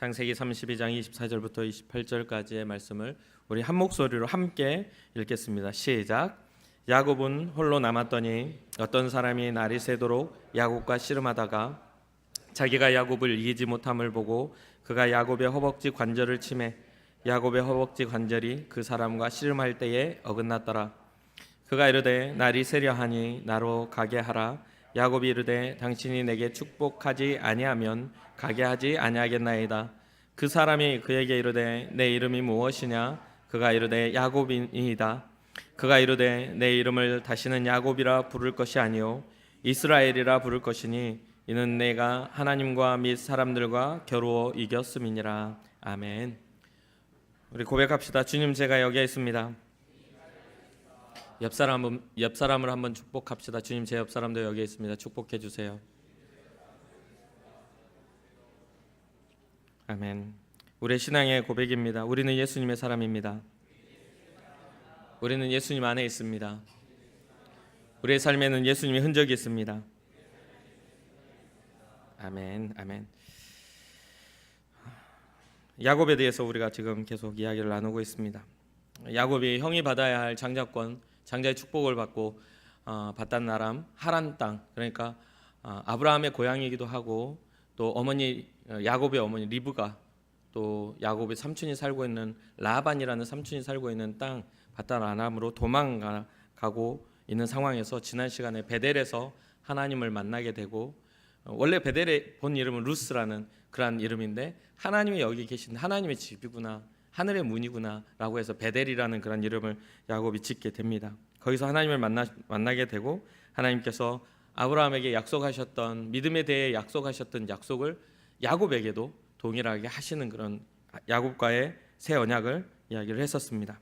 창세기 32장 24절부터 28절까지의 말씀을 우리 한 목소리로 함께 읽겠습니다. 시작. 야곱은 홀로 남았더니 어떤 사람이 날이 새도록 야곱과 씨름하다가 자기가 야곱을 이기지 못함을 보고 그가 야곱의 허벅지 관절을 치매 야곱의 허벅지 관절이 그 사람과 씨름할 때에 어긋났더라. 그가 이르되 날이 새려 하니 나로 가게 하라. 야곱이 이르되 당신이 내게 축복하지 아니하면 가게 하지 아니하겠나이다. 그 사람이 그에게 이르되 내 이름이 무엇이냐? 그가 이르되 야곱이니이다. 그가 이르되 내 이름을 다시는 야곱이라 부를 것이 아니요 이스라엘이라 부를 것이니 이는 내가 하나님과 및 사람들과 겨루어 이겼음이니라. 아멘. 우리 고백합시다. 주님, 제가 여기에 있습니다. 옆 사람을 한번 축복합시다. 주님, 제 옆 사람도 여기에 있습니다. 축복해 주세요. 아멘. 우리의 신앙의 고백입니다. 우리는 예수님의 사람입니다. 우리는 예수님 안에 있습니다. 우리의 삶에는 예수님의 흔적이 있습니다. 아멘. 아멘. 야곱에 대해서 우리가 지금 계속 이야기를 나누고 있습니다. 야곱이 형이 받아야 할 장자의 축복을 받고 바단 아람 하란 땅, 그러니까 아브라함의 고향이기도 하고 또 야곱의 어머니 리브가, 또 야곱의 삼촌이 살고 있는 라반이라는 삼촌이 살고 있는 땅 바단 아람으로 도망가고 있는 상황에서 지난 시간에 베델에서 하나님을 만나게 되고, 원래 베델의 본 이름은 루스라는 그런 이름인데 하나님이 여기 계신 하나님의 집이구나, 하늘의 문이구나 라고 해서 베델이라는 그런 이름을 야곱이 짓게 됩니다. 거기서 하나님을 만나게 되고 하나님께서 아브라함에게 약속하셨던, 믿음에 대해 약속하셨던 약속을 야곱에게도 동일하게 하시는 그런 야곱과의 새 언약을 이야기를 했었습니다.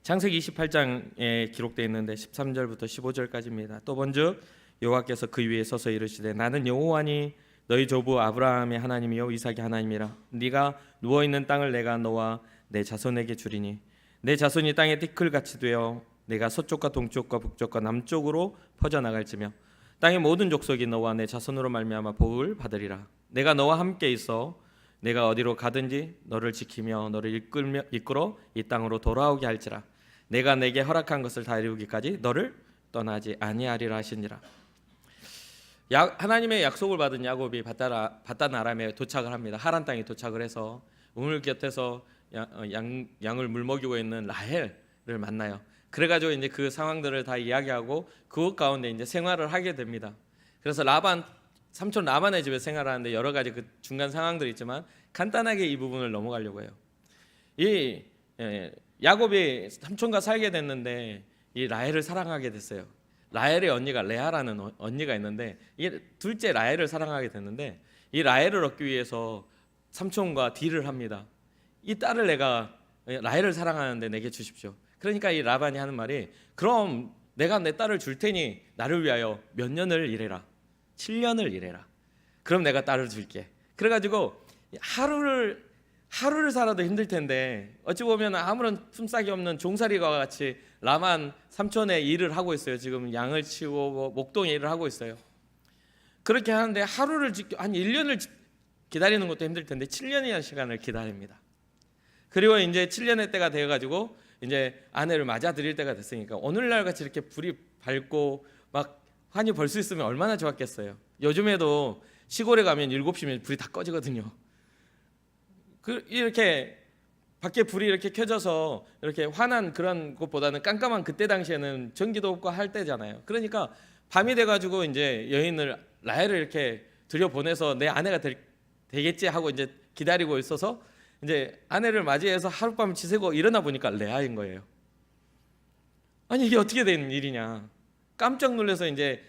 창세기 28장에 기록되어 있는데 13절부터 15절까지입니다. 또 본즉 여호와께서 그 위에 서서 이르시되 나는 여호와니 너희 조부 아브라함의 하나님이요 이삭의 하나님이라. 네가 누워있는 땅을 내가 너와 내 자손에게 주리니 내 자손이 땅의 티끌같이 되어 내가 서쪽과 동쪽과 북쪽과 남쪽으로 퍼져나갈지며 땅의 모든 족속이 너와 내 자손으로 말미암아 복을 받으리라. 내가 너와 함께 있어 내가 어디로 가든지 너를 지키며 너를 이끌어 이 땅으로 돌아오게 할지라. 내가 내게 허락한 것을 다 이루기까지 너를 떠나지 아니하리라 하시니라. 하나님의 약속을 받은 야곱이 바단 아람에 도착을 합니다. 하란 땅에 도착을 해서 우물 곁에서 양을 물먹이고 있는 라헬을 만나요. 그래가지고 이제 그 상황들을 다 이야기하고 그것 가운데 이제 생활을 하게 됩니다. 그래서 삼촌 라반의 집에 생활하는데 여러 가지 그 중간 상황들이 있지만 간단하게 이 부분을 넘어가려고 해요. 이 야곱이 삼촌과 살게 됐는데 이 라헬을 사랑하게 됐어요. 라헬의 언니가 레아라는 언니가 있는데 이 둘째 라헬을 사랑하게 됐는데 이 라헬을 얻기 위해서 삼촌과 딜을 합니다. 이 딸을 내가 라헬을 사랑하는데 내게 주십시오. 그러니까 이 라반이 하는 말이 그럼 내가 내 딸을 줄 테니 나를 위하여 몇 년을 일해라. 7년을 일해라. 그럼 내가 딸을 줄게. 그래가지고 하루를 살아도 힘들 텐데 어찌 보면 아무런 품삯이 없는 종살이와 같이 라반 삼촌의 일을 하고 있어요. 지금 양을 치고 목동의 일을 하고 있어요. 그렇게 하는데 하루를 한 1년을 기다리는 것도 힘들 텐데 7년이라는 시간을 기다립니다. 그리고 이제 7년의 때가 되어가지고 이제 아내를 맞아들일 때가 됐으니까 오늘날 같이 이렇게 불이 밝고 막 환히 벌 수 있으면 얼마나 좋았겠어요. 요즘에도 시골에 가면 7시면 불이 다 꺼지거든요. 이렇게 밖에 불이 이렇게 켜져서 이렇게 환한 그런 것보다는 깜깜한 그때 당시에는 전기도 없고 할 때잖아요. 그러니까 밤이 돼가지고 이제 여인을 라헬을 이렇게 들여보내서 내 아내가 되겠지 하고 이제 기다리고 있어서 이제 아내를 맞이해서 하룻밤을 지새고 일어나 보니까 레아인 거예요. 아니 이게 어떻게 된 일이냐. 깜짝 놀라서 이제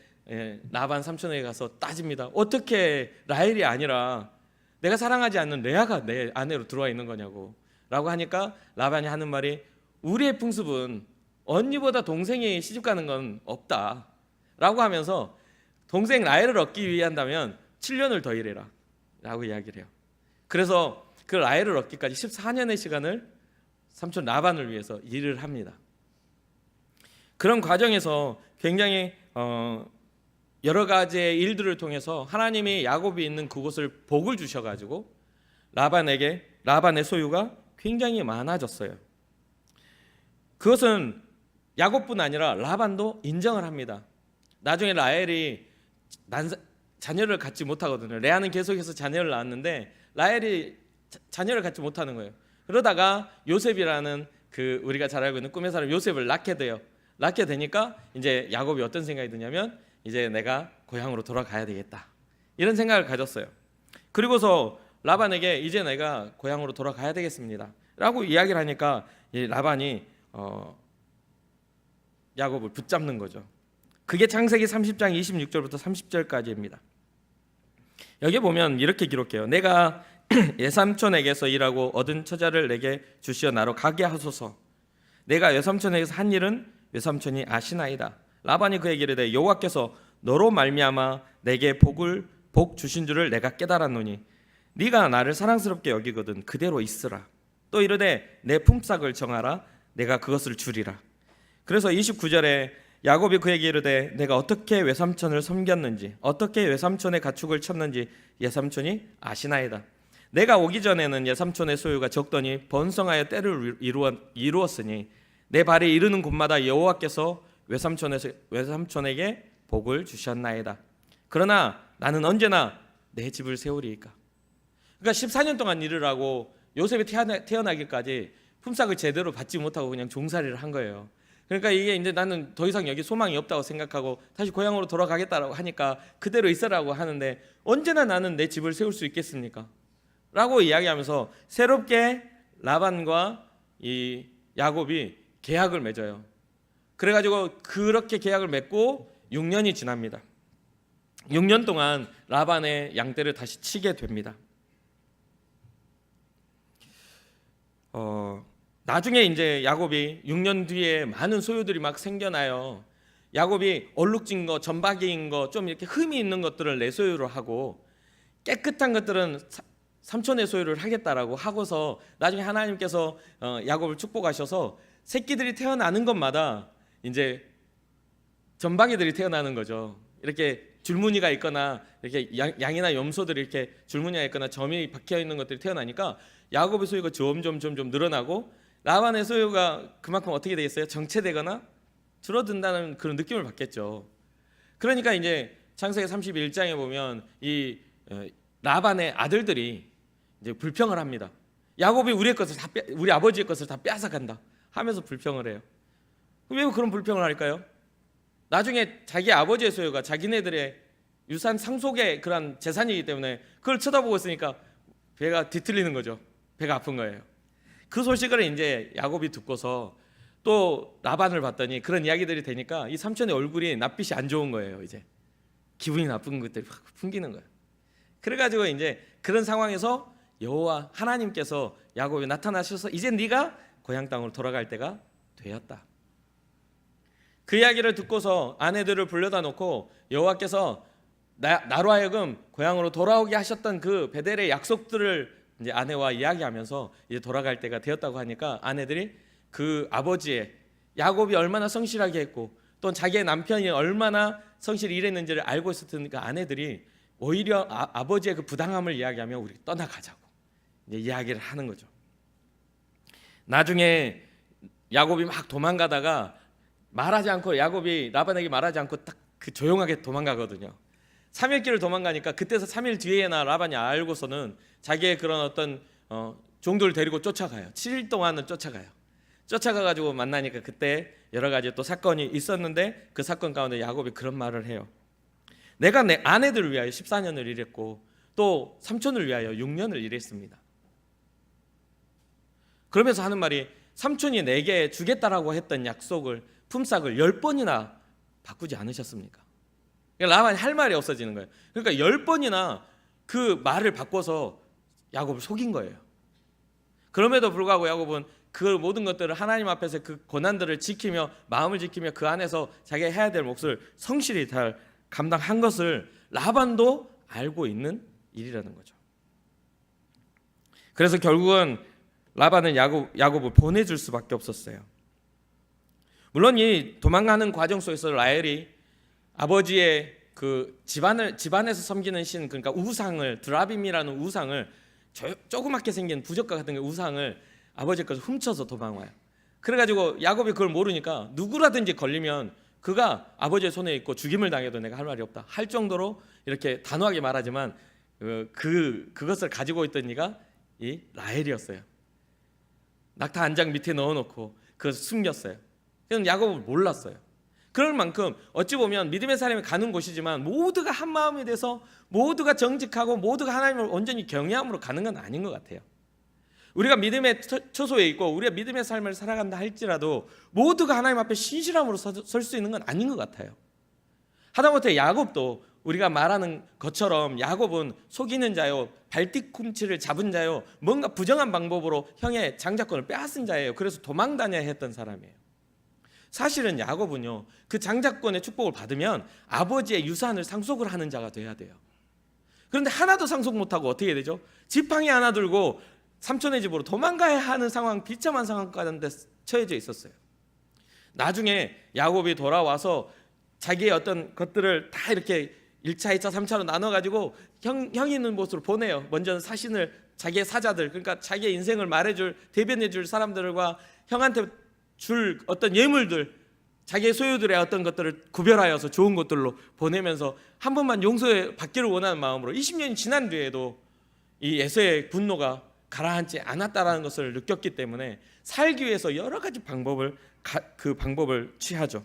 라반 삼촌에게 가서 따집니다. 어떻게 라헬이 아니라 내가 사랑하지 않는 레아가 내 아내로 들어와 있는 거냐고 라고 하니까 라반이 하는 말이 우리의 풍습은 언니보다 동생이 시집가는 건 없다 라고 하면서 동생 라헬을 얻기 위한다면 7년을 더 일해라 라고 이야기를 해요. 그래서 그 라헬을 얻기까지 14년의 시간을 삼촌 라반을 위해서 일을 합니다. 그런 과정에서 굉장히 여러 가지의 일들을 통해서 하나님이 야곱이 있는 그곳을 복을 주셔가지고 라반의 소유가 굉장히 많아졌어요. 그것은 야곱뿐 아니라 라반도 인정을 합니다. 나중에 라헬이 자녀를 갖지 못하거든요. 레아는 계속해서 자녀를 낳았는데 라헬이 자녀를 갖지 못하는 거예요. 그러다가 요셉이라는 그 우리가 잘 알고 있는 꿈의 사람 요셉을 낳게 돼요. 낳게 되니까 이제 야곱이 어떤 생각이 드냐면 이제 내가 고향으로 돌아가야 되겠다, 이런 생각을 가졌어요. 그리고서 라반에게 이제 내가 고향으로 돌아가야 되겠습니다 라고 이야기를 하니까 이 라반이 야곱을 붙잡는 거죠. 그게 창세기 30장 26절부터 30절까지입니다. 여기 보면 이렇게 기록해요. 내가 외삼촌에게서 일하고 얻은 처자를 내게 주시어 나로 가게 하소서. 내가 외삼촌에게서 한 일은 외삼촌이 아시나이다. 라반이 그에게 이르되 여호와께서 너로 말미암아 내게 복 주신 줄을 내가 깨달았노니 네가 나를 사랑스럽게 여기거든 그대로 있으라. 또 이르되 내 품삯을 정하라. 내가 그것을 주리라. 그래서 29절에 야곱이 그에게 이르되 내가 어떻게 외삼촌을 섬겼는지 어떻게 외삼촌의 가축을 쳤는지 외삼촌이 아시나이다. 내가 오기 전에는 외삼촌의 소유가 적더니 번성하여 때를 이루었으니 내 발이 이르는 곳마다 여호와께서 외삼촌에게 복을 주셨나이다. 그러나 나는 언제나 내 집을 세우리이까. 그러니까 14년 동안 일을 하고 요셉이 태어나기까지 품삯을 제대로 받지 못하고 그냥 종살이를 한 거예요. 그러니까 이게 이제 나는 더 이상 여기 소망이 없다고 생각하고 다시 고향으로 돌아가겠다라고 하니까 그대로 있으라고 하는데 언제나 나는 내 집을 세울 수 있겠습니까? 라고 이야기하면서 새롭게 라반과 이 야곱이 계약을 맺어요. 그래가지고 그렇게 계약을 맺고 6년이 지납니다. 6년 동안 라반의 양떼를 다시 치게 됩니다. 나중에 이제 야곱이 6년 뒤에 많은 소유들이 막 생겨나요. 야곱이 얼룩진 거, 점박이인 거, 좀 이렇게 흠이 있는 것들을 내 소유로 하고 깨끗한 것들은 삼촌의 소유를 하겠다라고 하고서 나중에 하나님께서 야곱을 축복하셔서 새끼들이 태어나는 것마다 이제 점박이들이 태어나는 거죠. 이렇게 줄무늬가 있거나 이렇게 양이나 염소들이 이렇게 줄무늬가 있거나 점이 박혀 있는 것들이 태어나니까 야곱의 소유가 점점 늘어나고 라반의 소유가 그만큼 어떻게 되겠어요? 정체되거나 줄어든다는 그런 느낌을 받겠죠. 그러니까 이제 창세기 31장에 보면 이 라반의 아들들이 이제 불평을 합니다. 야곱이 우리 아버지의 것을 다 빼앗아간다 하면서 불평을 해요. 왜 그런 불평을 할까요? 나중에 자기 아버지의 소유가 자기네들의 유산 상속의 그런 재산이기 때문에 그걸 쳐다보고 있으니까 배가 뒤틀리는 거죠. 배가 아픈 거예요. 그 소식을 이제 야곱이 듣고서 또 라반을 봤더니 그런 이야기들이 되니까 이 삼촌의 얼굴이 낯빛이 안 좋은 거예요. 이제 기분이 나쁜 것들이 확 풍기는 거예요. 그래가지고 이제 그런 상황에서 여호와 하나님께서 야곱이 나타나셔서 이제 네가 고향 땅으로 돌아갈 때가 되었다. 그 이야기를 듣고서 아내들을 불러다 놓고 여호와께서 나로 하여금 고향으로 돌아오게 하셨던 그 베델의 약속들을 이제 아내와 이야기하면서 이제 돌아갈 때가 되었다고 하니까 아내들이 그 아버지의 야곱이 얼마나 성실하게 했고 또 자기의 남편이 얼마나 성실히 일했는지를 알고 있었던 그 아내들이 오히려 아버지의 그 부당함을 이야기하며 우리 떠나가자고 이제 이야기를 하는 거죠. 나중에 야곱이 막 도망가다가 야곱이 라반에게 말하지 않고 딱 그 조용하게 도망가거든요. 3일 길을 도망가니까 그때서 3일 뒤에나 라반이 알고서는 자기의 그런 어떤 종들을 데리고 쫓아가요. 7일 동안은 쫓아가가지고 만나니까 그때 여러 가지 또 사건이 있었는데 그 사건 가운데 야곱이 그런 말을 해요. 내가 내 아내들을 위하여 14년을 일했고 또 삼촌을 위하여 6년을 일했습니다. 그러면서 하는 말이 삼촌이 내게 주겠다라고 했던 약속을 품삯을 10번이나 바꾸지 않으셨습니까? 그러니까 라반이 할 말이 없어지는 거예요. 그러니까 10번이나 그 말을 바꿔서 야곱을 속인 거예요. 그럼에도 불구하고 야곱은 그 모든 것들을 하나님 앞에서 그 고난들을 지키며 마음을 지키며 그 안에서 자기가 해야 될 몫을 성실히 잘 감당한 것을 라반도 알고 있는 일이라는 거죠. 그래서 결국은 라반은 야곱을 보내줄 수밖에 없었어요. 물론 이 도망가는 과정 속에서 라헬이 아버지의 그 집안에서 섬기는 신, 그러니까 우상을, 드라빔이라는 우상을 조그맣게 생긴 부적과 같은 우상을 아버지 것을 훔쳐서 도망와요. 그래가지고 야곱이 그걸 모르니까 누구라든지 걸리면 그가 아버지의 손에 있고 죽임을 당해도 내가 할 말이 없다 할 정도로 이렇게 단호하게 말하지만 그것을 가지고 있던 이가 이 라헬이었어요. 낙타 한 장 밑에 넣어놓고 그것을 숨겼어요. 그래서 야곱은 몰랐어요. 그럴 만큼 어찌 보면 믿음의 사람이 가는 곳이지만 모두가 한 마음이 돼서 모두가 정직하고 모두가 하나님을 온전히 경외함으로 가는 건 아닌 것 같아요. 우리가 믿음의 처소에 있고 우리가 믿음의 삶을 살아간다 할지라도 모두가 하나님 앞에 신실함으로 설 수 있는 건 아닌 것 같아요. 하다못해 야곱도 우리가 말하는 것처럼 야곱은 속이는 자요, 발뒤꿈치를 잡은 자요, 뭔가 부정한 방법으로 형의 장자권을 빼앗은 자예요. 그래서 도망 다녀야 했던 사람이에요. 사실은 야곱은요, 그 장자권의 축복을 받으면 아버지의 유산을 상속을 하는 자가 돼야 돼요. 그런데 하나도 상속 못하고 어떻게 되죠? 지팡이 하나 들고 삼촌의 집으로 도망가야 하는 상황, 비참한 상황까지 처해져 있었어요. 나중에 야곱이 돌아와서 자기의 어떤 것들을 다 이렇게 1차, 2차, 3차로 나눠가지고 형이 있는 곳으로 보내요. 먼저는 사신을 자기의 사자들, 그러니까 자기의 인생을 말해줄, 대변해줄 사람들과 형한테 줄 어떤 예물들, 자기의 소유들의 어떤 것들을 구별하여서 좋은 것들로 보내면서 한 번만 용서해 받기를 원하는 마음으로 20년이 지난 뒤에도 이 에서의 분노가 가라앉지 않았다라는 것을 느꼈기 때문에 살기 위해서 여러 가지 방법을 취하죠.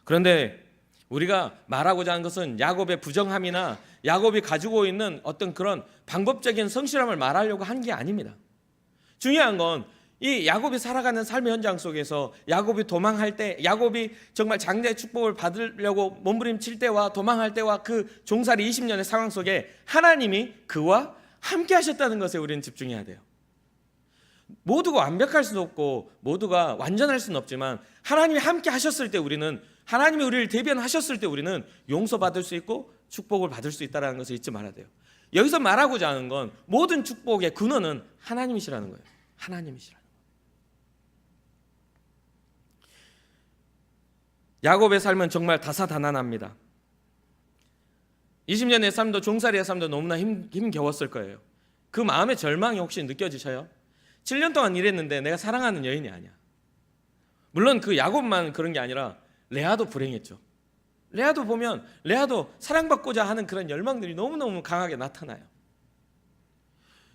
그런데 우리가 말하고자 하는 것은 야곱의 부정함이나 야곱이 가지고 있는 어떤 그런 방법적인 성실함을 말하려고 한 게 아닙니다. 중요한 건 이 야곱이 살아가는 삶의 현장 속에서 야곱이 도망할 때, 야곱이 정말 장자의 축복을 받으려고 몸부림칠 때와 도망할 때와 그 종살이 20년의 상황 속에 하나님이 그와 함께 하셨다는 것에 우리는 집중해야 돼요. 모두가 완벽할 수는 없고 모두가 완전할 수는 없지만 하나님이 함께 하셨을 때 우리는, 하나님이 우리를 대변하셨을 때 우리는 용서받을 수 있고 축복을 받을 수 있다는 것을 잊지 말아야 돼요. 여기서 말하고자 하는 건 모든 축복의 근원은 하나님이시라는 거예요. 하나님이시라는 거예요. 야곱의 삶은 정말 다사다난합니다. 20년의 삶도 종살이의 삶도 너무나 힘겨웠을 거예요. 그 마음의 절망이 혹시 느껴지셔요? 7년 동안 일했는데 내가 사랑하는 여인이 아니야. 물론 그 야곱만 그런 게 아니라 레아도 불행했죠. 레아도 보면 레아도 사랑받고자 하는 그런 열망들이 너무너무 강하게 나타나요.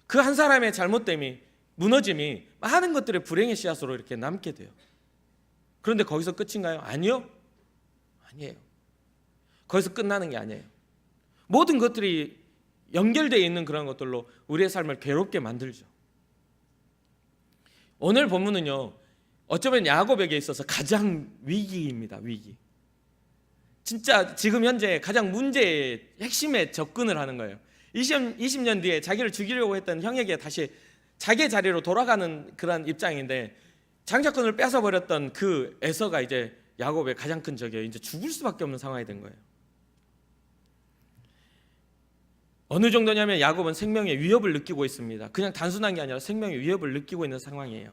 그 한 사람의 잘못됨이, 무너짐이 많은 것들의 불행의 씨앗으로 이렇게 남게 돼요. 그런데 거기서 끝인가요? 아니요. 아니에요. 거기서 끝나는 게 아니에요. 모든 것들이 연결되어 있는 그런 것들로 우리의 삶을 괴롭게 만들죠. 오늘 본문은요, 어쩌면 야곱에게 있어서 가장 위기입니다. 위기. 진짜 지금 현재 가장 문제의 핵심에 접근을 하는 거예요. 20년 뒤에 자기를 죽이려고 했던 형에게 다시 자기의 자리로 돌아가는 그런 입장인데, 장자권을 뺏어버렸던 그 에서가 이제 야곱의 가장 큰 적이에요. 이제 죽을 수밖에 없는 상황이 된 거예요. 어느 정도냐면 야곱은 생명의 위협을 느끼고 있습니다. 그냥 단순한 게 아니라 생명의 위협을 느끼고 있는 상황이에요.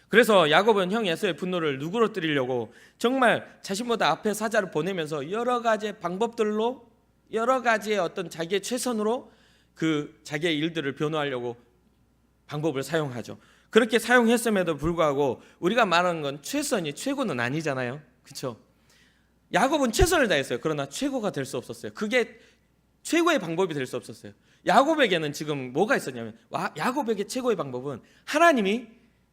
그래서 야곱은 형 에서의 분노를 누그러뜨리려고 정말 자신보다 앞에 사자를 보내면서 여러 가지의 방법들로, 여러 가지의 어떤 자기의 최선으로 그 자기의 일들을 변호하려고 방법을 사용하죠. 그렇게 사용했음에도 불구하고 우리가 말하는 건 최선이 최고는 아니잖아요. 그렇죠? 야곱은 최선을 다했어요. 그러나 최고가 될 수 없었어요. 그게 최고의 방법이 될 수 없었어요. 야곱에게는 지금 뭐가 있었냐면, 야곱에게 최고의 방법은 하나님이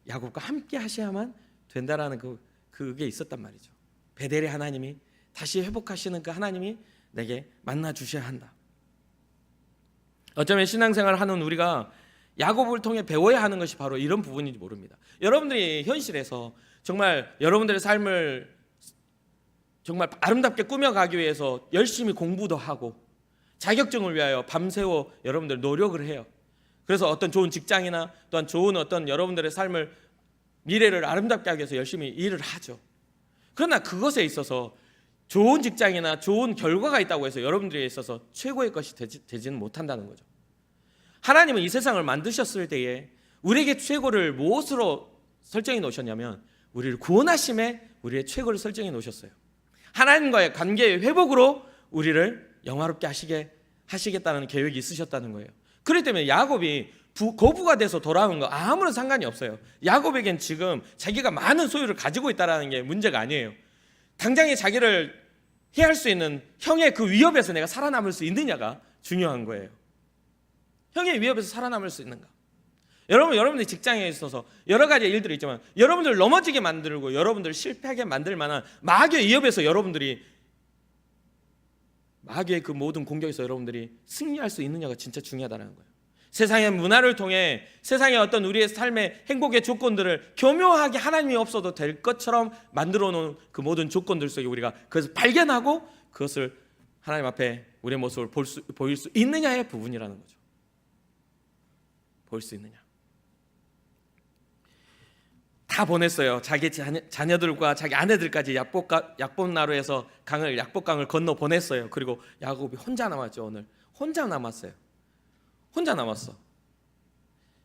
야곱과 함께 하셔야만 된다라는 그게 있었단 말이죠. 베델의 하나님이, 다시 회복하시는 그 하나님이 내게 만나 주셔야 한다. 어쩌면 신앙생활을 하는 우리가 야곱을 통해 배워야 하는 것이 바로 이런 부분인지 모릅니다. 여러분들이 현실에서 정말 여러분들의 삶을 정말 아름답게 꾸며가기 위해서 열심히 공부도 하고 자격증을 위하여 밤새워 여러분들 노력을 해요. 그래서 어떤 좋은 직장이나 또한 좋은 어떤 여러분들의 삶을, 미래를 아름답게 하기 위해서 열심히 일을 하죠. 그러나 그것에 있어서 좋은 직장이나 좋은 결과가 있다고 해서 여러분들에 있어서 최고의 것이 되지는 못한다는 거죠. 하나님은 이 세상을 만드셨을 때에 우리에게 최고를 무엇으로 설정해 놓으셨냐면, 우리를 구원하심에 우리의 최고를 설정해 놓으셨어요. 하나님과의 관계의 회복으로 우리를 영화롭게 하시게 하시겠다는 계획이 있으셨다는 거예요. 그렇기 때문에 야곱이 거부가 돼서 돌아온 거 아무런 상관이 없어요. 야곱에겐 지금 자기가 많은 소유를 가지고 있다는 게 문제가 아니에요. 당장에 자기를 해할 수 있는 형의 그 위협에서 내가 살아남을 수 있느냐가 중요한 거예요. 형의 위협에서 살아남을 수 있는가. 여러분들이 직장에 있어서 여러 가지 일들이 있지만 여러분들 넘어지게 만들고 여러분들 실패하게 만들 만한 마귀의 위협에서 여러분들이 마귀의 그 모든 공격에서 여러분들이 승리할 수 있느냐가 진짜 중요하다는 거예요. 세상의 문화를 통해 세상의 어떤 우리의 삶의 행복의 조건들을 교묘하게 하나님이 없어도 될 것처럼 만들어 놓은 그 모든 조건들 속에 우리가 그것을 발견하고 그것을 하나님 앞에 우리의 모습을 보일 수 있느냐의 부분이라는 거죠. 보일 수 있느냐. 다 보냈어요. 자기 자녀들과 자기 아내들까지 약복나루에서 약복강을 건너 보냈어요. 그리고 야곱이 혼자 남았죠. 오늘 혼자 남았어요. 혼자 남았어.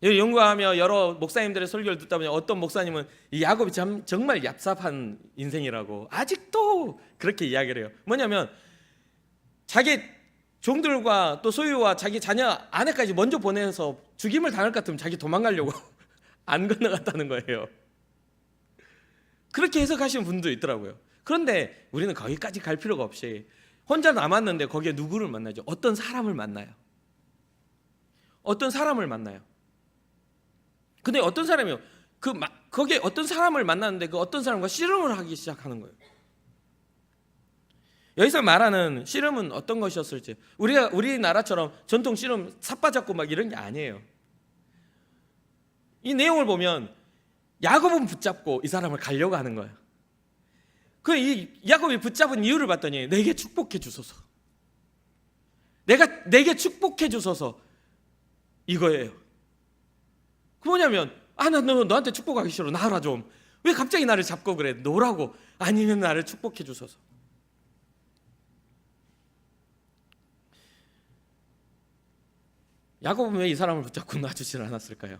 연구하며 여러 목사님들의 설교를 듣다 보니 어떤 목사님은 이 야곱이 정말 얍삽한 인생이라고 아직도 그렇게 이야기를 해요. 뭐냐면 자기 종들과 또 소유와 자기 자녀 아내까지 먼저 보내서 죽임을 당할 것 같으면 자기 도망가려고 안 건너갔다는 거예요. 그렇게 해석하시는 분도 있더라고요. 그런데 우리는 거기까지 갈 필요가 없이 혼자 남았는데 거기에 누구를 만나죠? 어떤 사람을 만나요. 어떤 사람을 만나요. 근데 어떤 사람이요? 거기에 어떤 사람을 만났는데 그 어떤 사람과 씨름을 하기 시작하는 거예요. 여기서 말하는 씨름은 어떤 것이었을지, 우리나라처럼 전통 씨름 삿바잡고 막 이런 게 아니에요. 이 내용을 보면 야곱은 붙잡고 이 사람을 가려고 하는 거예요. 이 야곱이 붙잡은 이유를 봤더니 내게 축복해 주소서. 내게 축복해 주소서 이거예요. 그 뭐냐면 나 너한테 축복하기 싫어. 나라 좀. 왜 갑자기 나를 잡고 그래? 놓으라고. 아니면 나를 축복해 주소서. 야곱은 왜 이 사람을 붙잡고 놔주지 않았을까요?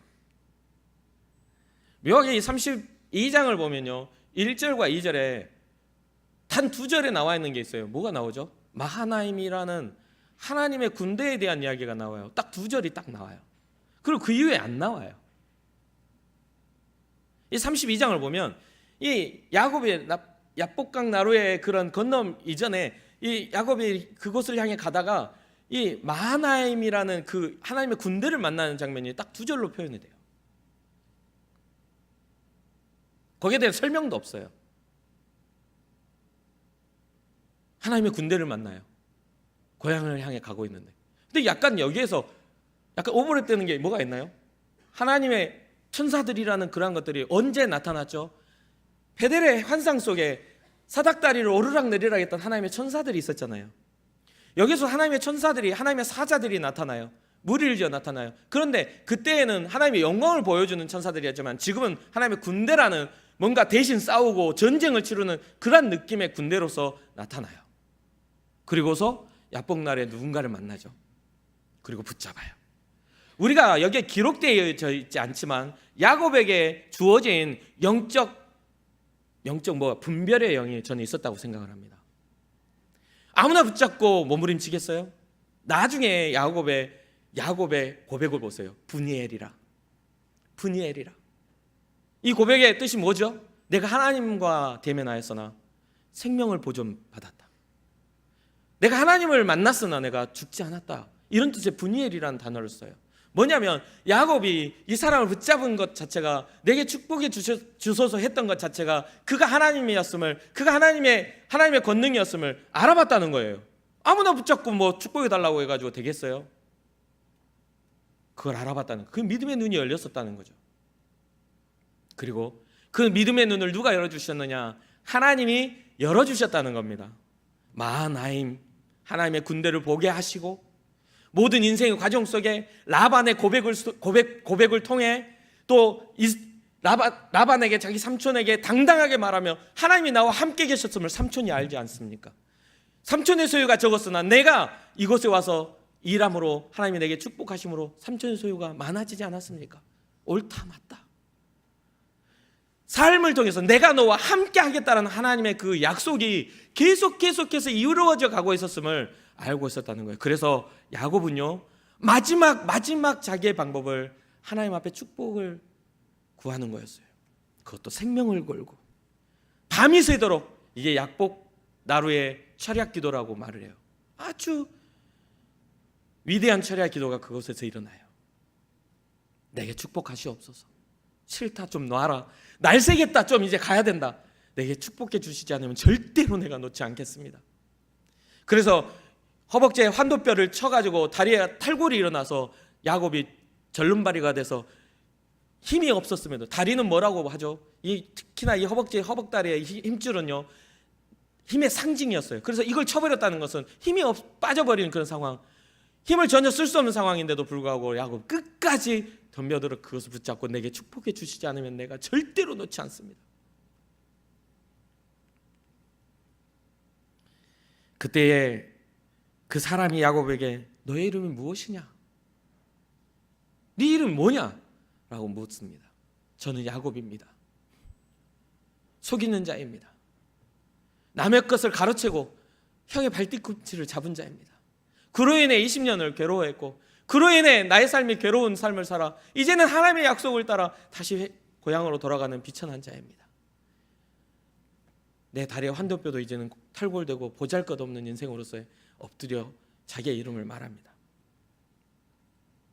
묘하게 이 32장을 보면요 1절과 2절에 단 2절에 나와 있는 게 있어요. 뭐가 나오죠? 마하나임이라는 하나님의 군대에 대한 이야기가 나와요. 딱 2절이 딱 나와요. 그리고 그 이후에 안 나와요. 이 32장을 보면 이 야곱이 약복강 나루의 그런 건너 이전에 이 야곱이 그곳을 향해 가다가 이 마하나임이라는 그 하나님의 군대를 만나는 장면이 딱 2절로 표현이 돼요. 거기에 대한 설명도 없어요. 하나님의 군대를 만나요. 고향을 향해 가고 있는데. 근데 약간 여기에서 약간 오버랩되는 게 뭐가 있나요? 하나님의 천사들이라는 그러한 것들이 언제 나타났죠? 베델의 환상 속에 사닥다리를 오르락내리락 했던 하나님의 천사들이 있었잖아요. 여기서 하나님의 천사들이, 하나님의 사자들이 나타나요. 무리를 지어 나타나요. 그런데 그때에는 하나님의 영광을 보여주는 천사들이었지만 지금은 하나님의 군대라는 뭔가 대신 싸우고 전쟁을 치르는 그런 느낌의 군대로서 나타나요. 그리고서 약복날에 누군가를 만나죠. 그리고 붙잡아요. 우리가 여기에 기록되어 있지 않지만 야곱에게 주어진 영적 분별의 영이 저는 있었다고 생각을 합니다. 아무나 붙잡고 몸부림치겠어요? 나중에 야곱의 고백을 보세요. 분이엘이라. 이 고백의 뜻이 뭐죠? 내가 하나님과 대면하였으나 생명을 보존받았다. 내가 하나님을 만났으나 내가 죽지 않았다. 이런 뜻의 분이엘이라는 단어를 써요. 뭐냐면 야곱이 이 사람을 붙잡은 것 자체가 내게 축복해 주소서 했던 것 자체가 그가 하나님이었음을, 그가 하나님의 권능이었음을 알아봤다는 거예요. 아무나 붙잡고 뭐 축복해 달라고 해가지고 되겠어요? 그걸 알아봤다는 거. 그 믿음의 눈이 열렸었다는 거죠. 그리고 그 믿음의 눈을 누가 열어주셨느냐? 하나님이 열어주셨다는 겁니다. 마하나임, 하나님의 군대를 보게 하시고 모든 인생의 과정 속에 라반의 고백을 통해 또 라반에게, 자기 삼촌에게 당당하게 말하며 하나님이 나와 함께 계셨음을 삼촌이 알지 않습니까? 삼촌의 소유가 적었으나 내가 이곳에 와서 일함으로 하나님이 내게 축복하심으로 삼촌의 소유가 많아지지 않았습니까? 옳다 맞다. 삶을 통해서 내가 너와 함께 하겠다는 하나님의 그 약속이 계속해서 이루어져 가고 있었음을 알고 있었다는 거예요. 그래서 야곱은요, 마지막 자기의 방법을 하나님 앞에 축복을 구하는 거였어요. 그것도 생명을 걸고 밤이 새도록. 이게 약복 나루의 철야 기도라고 말을 해요. 아주 위대한 철야 기도가 그곳에서 일어나요. 내게 축복하시옵소서. 싫다, 좀 놔라. 날 새겠다, 좀 이제 가야 된다. 내게 축복해 주시지 않으면 절대로 내가 놓지 않겠습니다. 그래서 허벅지에 환도뼈를 쳐가지고 다리에 탈골이 일어나서 야곱이 절름발이가 돼서 힘이 없었음에도, 다리는 뭐라고 하죠? 특히나 이 허벅다리의 힘줄은요, 힘의 상징이었어요. 그래서 이걸 쳐버렸다는 것은 힘이 빠져버리는 그런 상황, 힘을 전혀 쓸 수 없는 상황인데도 불구하고 야곱 끝까지 덤벼들어 그것을 붙잡고 내게 축복해 주시지 않으면 내가 절대로 놓지 않습니다. 그때에 그 사람이 야곱에게 너의 이름이 무엇이냐? 네 이름 뭐냐? 라고 묻습니다. 저는 야곱입니다. 속이는 자입니다. 남의 것을 가로채고 형의 발뒤꿈치를 잡은 자입니다. 그로 인해 20년을 괴로워했고 그로 인해 나의 삶이 괴로운 삶을 살아 이제는 하나님의 약속을 따라 다시 고향으로 돌아가는 비천한 자입니다. 내 다리에 환도뼈도 이제는 탈골되고 보잘것없는 인생으로서의 엎드려 자기의 이름을 말합니다.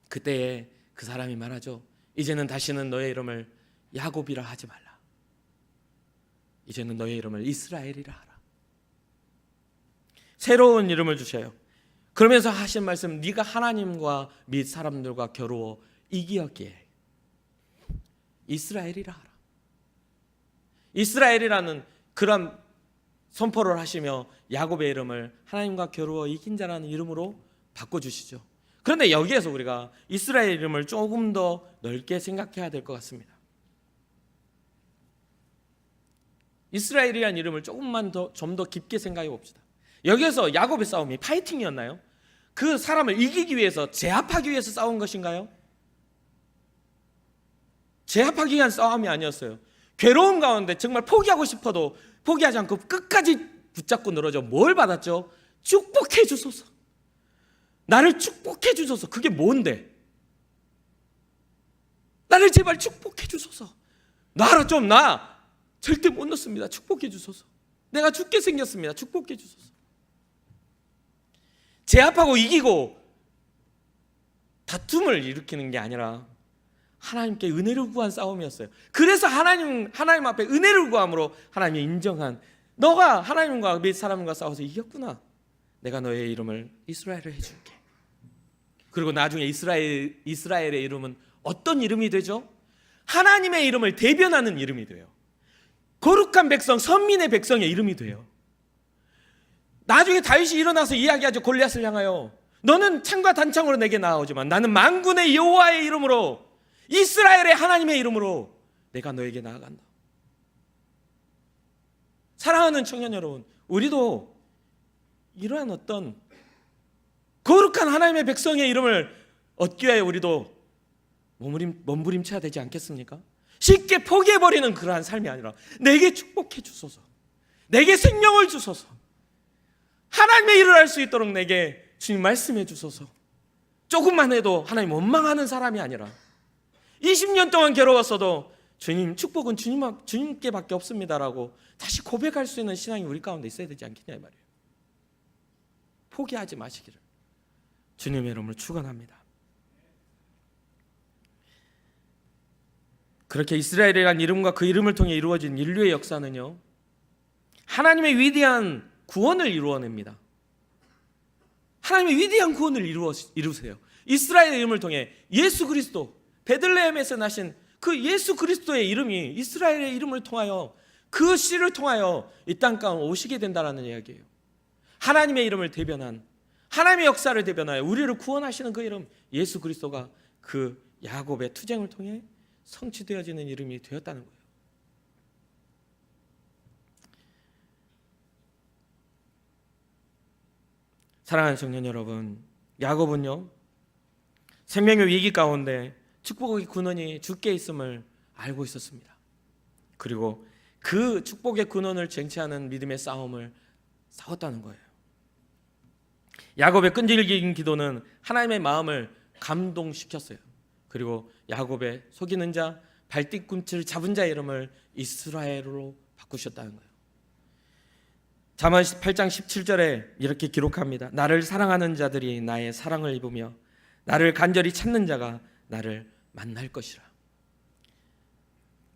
그때에 그 사람이 말하죠. 이제는 다시는 너의 이름을 야곱이라 하지 말라. 이제는 너의 이름을 이스라엘이라 하라. 새로운 이름을 주셔요. 그러면서 하신 말씀, 네가 하나님과 및 사람들과 겨루어 이기었기에 이스라엘이라 하라. 이스라엘이라는 그런 선포를 하시며 야곱의 이름을 하나님과 겨루어 이긴 자라는 이름으로 바꿔주시죠. 그런데 여기에서 우리가 이스라엘 이름을 조금 더 넓게 생각해야 될 것 같습니다. 이스라엘이라는 이름을 조금만 더 좀 더 깊게 생각해 봅시다. 여기에서 야곱의 싸움이 파이팅이었나요? 그 사람을 이기기 위해서, 제압하기 위해서 싸운 것인가요? 제압하기 위한 싸움이 아니었어요. 괴로움 가운데 정말 포기하고 싶어도 포기하지 않고 끝까지 붙잡고 늘어져 뭘 받았죠? 축복해 주소서. 나를 축복해 주소서. 그게 뭔데? 나를 제발 축복해 주소서. 놔라, 좀 놔. 절대 못 넣습니다. 축복해 주소서. 내가 죽게 생겼습니다. 축복해 주소서. 제압하고 이기고 다툼을 일으키는 게 아니라 하나님께 은혜를 구한 싸움이었어요. 그래서 하나님 앞에 은혜를 구함으로 하나님이 인정한, 너가 하나님과 몇 사람과 싸워서 이겼구나. 내가 너의 이름을 이스라엘을 해줄게. 그리고 나중에 이스라엘의 이름은 어떤 이름이 되죠? 하나님의 이름을 대변하는 이름이 돼요. 거룩한 백성, 선민의 백성의 이름이 돼요. 나중에 다윗이 일어나서 이야기하죠. 골리앗을 향하여, 너는 창과 단창으로 내게 나아오지만 나는 만군의 여호와의 이름으로, 이스라엘의 하나님의 이름으로 내가 너에게 나아간다. 사랑하는 청년 여러분, 우리도 이러한 어떤 거룩한 하나님의 백성의 이름을 얻기 위해 우리도 몸부림쳐야 되지 않겠습니까? 쉽게 포기해버리는 그러한 삶이 아니라 내게 축복해 주소서, 내게 생명을 주소서, 하나님의 일을 할 수 있도록 내게 주님 말씀해 주소서. 조금만 해도 하나님 원망하는 사람이 아니라 20년 동안 괴로웠어도 주님, 축복은 주님께밖에 없습니다라고 다시 고백할 수 있는 신앙이 우리 가운데 있어야 되지 않겠냐 이 말이에요. 포기하지 마시기를 주님의 이름으로 축원합니다. 그렇게 이스라엘이라는 이름과 그 이름을 통해 이루어진 인류의 역사는요, 하나님의 위대한 구원을 이루어냅니다. 하나님의 위대한 구원을 이루세요. 이스라엘의 이름을 통해 예수 그리스도, 베들레헴에서 나신 그 예수 그리스도의 이름이 이스라엘의 이름을 통하여, 그 씨를 통하여 이 땅 가운데 오시게 된다는 이야기예요. 하나님의 이름을 대변한, 하나님의 역사를 대변하여 우리를 구원하시는 그 이름, 예수 그리스도가 그 야곱의 투쟁을 통해 성취되어지는 이름이 되었다는 거예요. 사랑하는 청년 여러분, 야곱은요, 생명의 위기 가운데 축복의 근원이 주께 있음을 알고 있었습니다. 그리고 그 축복의 근원을 쟁취하는 믿음의 싸움을 싸웠다는 거예요. 야곱의 끈질긴 기도는 하나님의 마음을 감동시켰어요. 그리고 야곱의 속이는 자, 발뒤꿈치를 잡은 자의 이름을 이스라엘로 바꾸셨다는 거예요. 잠언 8장 17절에 이렇게 기록합니다. 나를 사랑하는 자들이 나의 사랑을 입으며 나를 간절히 찾는 자가 나를 만날 것이라.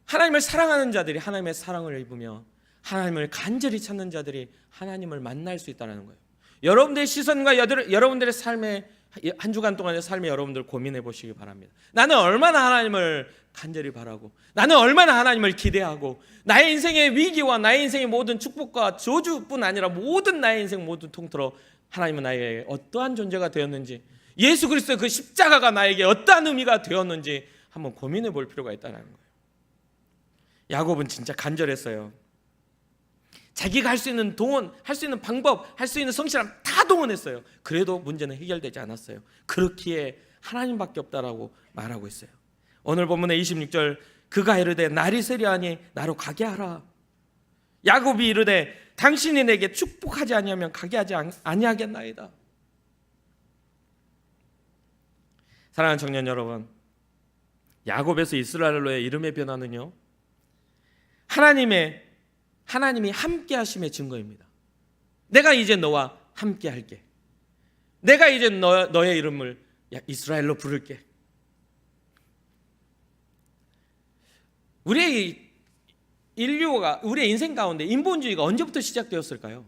하나님을 사랑하는 자들이 하나님의 사랑을 입으며 하나님을 간절히 찾는 자들이 하나님을 만날 수 있다는 거예요. 여러분들의 시선과 여러분들의 삶의 한 주간 동안의 삶에 여러분들 고민해 보시기 바랍니다. 나는 얼마나 하나님을 간절히 바라고, 나는 얼마나 하나님을 기대하고, 나의 인생의 위기와 나의 인생의 모든 축복과 저주뿐 아니라 모든 나의 인생 모든 통틀어 하나님은 나에게 어떠한 존재가 되었는지, 예수 그리스도의 그 십자가가 나에게 어떠한 의미가 되었는지 한번 고민해 볼 필요가 있다는 거예요. 야곱은 진짜 간절했어요. 자기가 할 수 있는 동원, 할 수 있는 방법, 할 수 있는 성실함 다 동원했어요. 그래도 문제는 해결되지 않았어요. 그렇기에 하나님밖에 없다라고 말하고 있어요. 오늘 본문의 26절, 그가 이르되 날이 세려하니 나로 가게 하라. 야곱이 이르되 당신이 내게 축복하지 아니하면 가게 하지 아니하겠나이다. 사랑하는 청년 여러분, 야곱에서 이스라엘로의 이름의 변화는요, 하나님이 함께 하심의 증거입니다. 내가 이제 너와 함께 할게. 내가 이제 너의 이름을 이스라엘로 부를게. 우리의 인생 가운데 인본주의가 언제부터 시작되었을까요?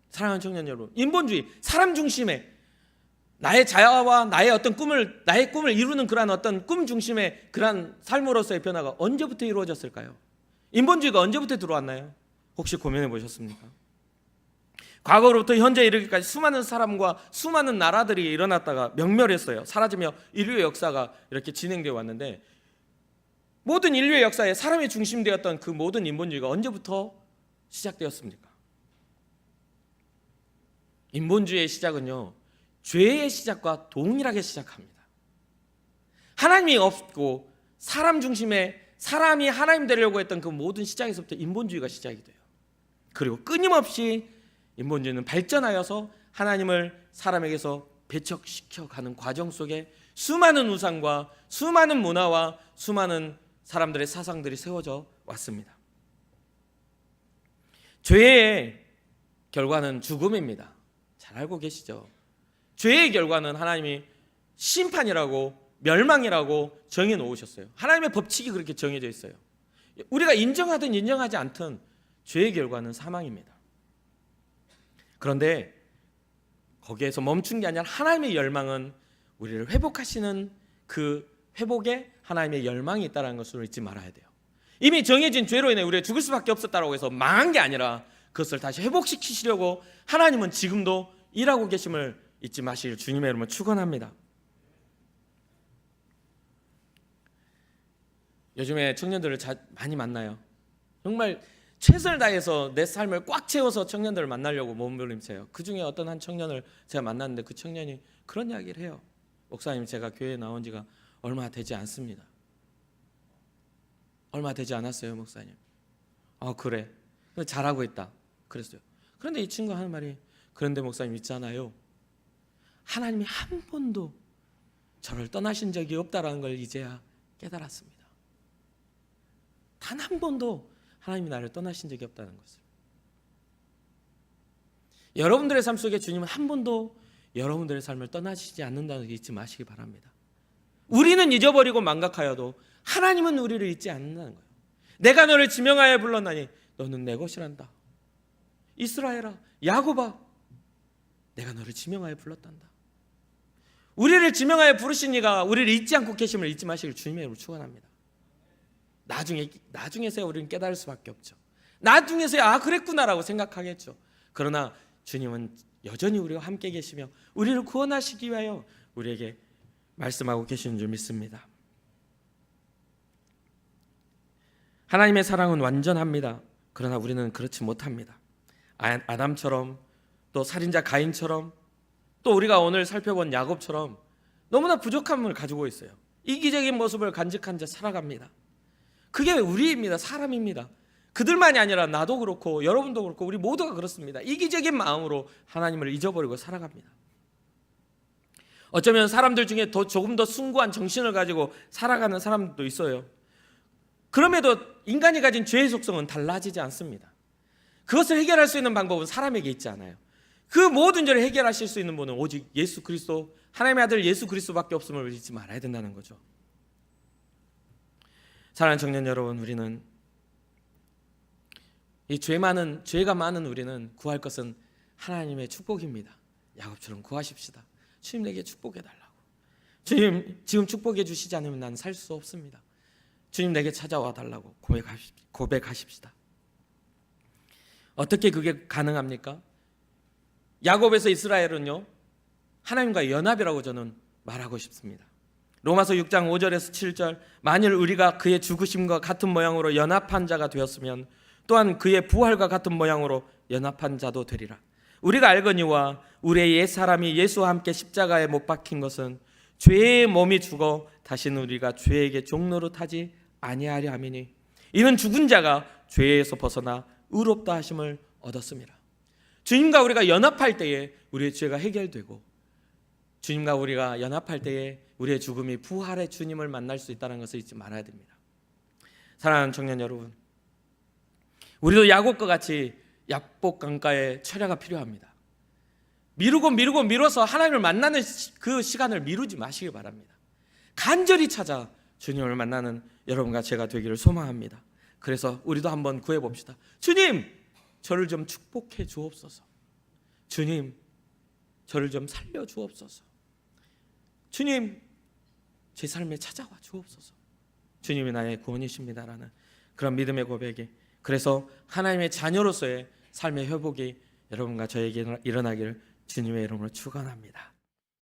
사랑하는 청년 여러분, 인본주의, 사람 중심의 나의 자아와 나의 어떤 나의 꿈을 이루는 그러한 어떤 꿈 중심의 그러한 삶으로서의 변화가 언제부터 이루어졌을까요? 인본주의가 언제부터 들어왔나요? 혹시 고민해 보셨습니까? 과거로부터 현재 이르기까지 수많은 사람과 수많은 나라들이 일어났다가 명멸했어요. 사라지며 인류의 역사가 이렇게 진행되어 왔는데, 모든 인류의 역사에 사람이 중심되었던 그 모든 인본주의가 언제부터 시작되었습니까? 인본주의의 시작은요, 죄의 시작과 동일하게 시작합니다. 하나님이 없고 사람 중심의, 사람이 하나님 되려고 했던 그 모든 시작에서부터 인본주의가 시작이 돼요. 그리고 끊임없이 인본주의는 발전하여서 하나님을 사람에게서 배척시켜가는 과정 속에 수많은 우상과 수많은 문화와 수많은 사람들의 사상들이 세워져 왔습니다. 죄의 결과는 죽음입니다. 잘 알고 계시죠? 죄의 결과는 하나님이 심판이라고, 멸망이라고 정해 놓으셨어요. 하나님의 법칙이 그렇게 정해져 있어요. 우리가 인정하든 인정하지 않든 죄의 결과는 사망입니다. 그런데 거기에서 멈춘 게 아니라 하나님의 열망은 우리를 회복하시는 그 회복에 하나님의 열망이 있다는 것을 잊지 말아야 돼요. 이미 정해진 죄로 인해 우리가 죽을 수밖에 없었다고 해서 망한 게 아니라 그것을 다시 회복시키시려고 하나님은 지금도 일하고 계심을 잊지 마시길 주님의 이름으로 축원합니다. 요즘에 청년들을 많이 만나요. 정말 최선을 다해서 내 삶을 꽉 채워서 청년들을 만나려고 몸부림쳐요. 그 중에 어떤 한 청년을 제가 만났는데 그 청년이 그런 이야기를 해요. 목사님, 제가 교회에 나온 지가 얼마 되지 않습니다. 얼마 되지 않았어요, 목사님. 그래. 잘하고 있다. 그랬어요. 그런데 이 친구가 하는 말이, 그런데 목사님 있잖아요, 하나님이 한 번도 저를 떠나신 적이 없다라는 걸 이제야 깨달았습니다. 단 한 번도 하나님이 나를 떠나신 적이 없다는 것을. 여러분들의 삶 속에 주님은 한 번도 여러분들의 삶을 떠나시지 않는다는 걸 잊지 마시기 바랍니다. 우리는 잊어버리고 망각하여도 하나님은 우리를 잊지 않는다는 거예요. 내가 너를 지명하여 불렀나니 너는 내 것이란다. 이스라엘아, 야곱아, 내가 너를 지명하여 불렀단다. 우리를 지명하여 부르신 이가 우리를 잊지 않고 계심을 잊지 마시길 주님의 이름으로 축원합니다. 나중에서야 우리는 깨달을 수밖에 없죠. 나중에서야 그랬구나라고 생각하겠죠. 그러나 주님은 여전히 우리와 함께 계시며 우리를 구원하시기 위하여 우리에게 말씀하고 계시는 줄 믿습니다. 하나님의 사랑은 완전합니다. 그러나 우리는 그렇지 못합니다. 아담처럼, 또 살인자 가인처럼, 또 우리가 오늘 살펴본 야곱처럼 너무나 부족함을 가지고 있어요. 이기적인 모습을 간직한 채 살아갑니다. 그게 우리입니다. 사람입니다. 그들만이 아니라 나도 그렇고 여러분도 그렇고 우리 모두가 그렇습니다. 이기적인 마음으로 하나님을 잊어버리고 살아갑니다. 어쩌면 사람들 중에 조금 더 숭고한 정신을 가지고 살아가는 사람도 있어요. 그럼에도 인간이 가진 죄의 속성은 달라지지 않습니다. 그것을 해결할 수 있는 방법은 사람에게 있지 않아요. 그 모든 죄를 해결하실 수 있는 분은 오직 예수 그리스도, 하나님의 아들 예수 그리스도밖에 없음을 잊지 말아야 된다는 거죠. 사랑하는 청년 여러분, 우리는 이 죄가 많은 우리는 구할 것은 하나님의 축복입니다. 야곱처럼 구하십시다. 주님 내게 축복해 달라고. 주님 지금 축복해 주시지 않으면 난 살 수 없습니다. 주님 내게 찾아와 달라고 고백하십시다. 어떻게 그게 가능합니까? 야곱에서 이스라엘은요, 하나님과 연합이라고 저는 말하고 싶습니다. 로마서 6장 5절에서 7절, 만일 우리가 그의 죽으심과 같은 모양으로 연합한 자가 되었으면 또한 그의 부활과 같은 모양으로 연합한 자도 되리라. 우리가 알거니와 우리의 옛 사람이 예수와 함께 십자가에 못 박힌 것은 죄의 몸이 죽어 다시는 우리가 죄에게 종노릇 하지 아니하려 함이니 이는 죽은 자가 죄에서 벗어나 의롭다 하심을 얻었습니다. 주님과 우리가 연합할 때에 우리의 죄가 해결되고, 주님과 우리가 연합할 때에 우리의 죽음이 부활의 주님을 만날 수 있다는 것을 잊지 말아야 됩니다. 사랑하는 청년 여러분, 우리도 야곱과 같이 약복 강가에 철야가 필요합니다. 미뤄서 하나님을 만나는 그 시간을 미루지 마시기 바랍니다. 간절히 찾아 주님을 만나는 여러분과 제가 되기를 소망합니다. 그래서 우리도 한번 구해봅시다. 주님, 저를 좀 축복해 주옵소서. 주님, 저를 좀 살려 주옵소서. 주님, 제 삶에 찾아와 주옵소서. 주님이 나의 구원이십니다라는 그런 믿음의 고백이, 그래서 하나님의 자녀로서의 삶의 회복이 여러분과 저에게 일어나기를 주님의 이름으로 축원합니다.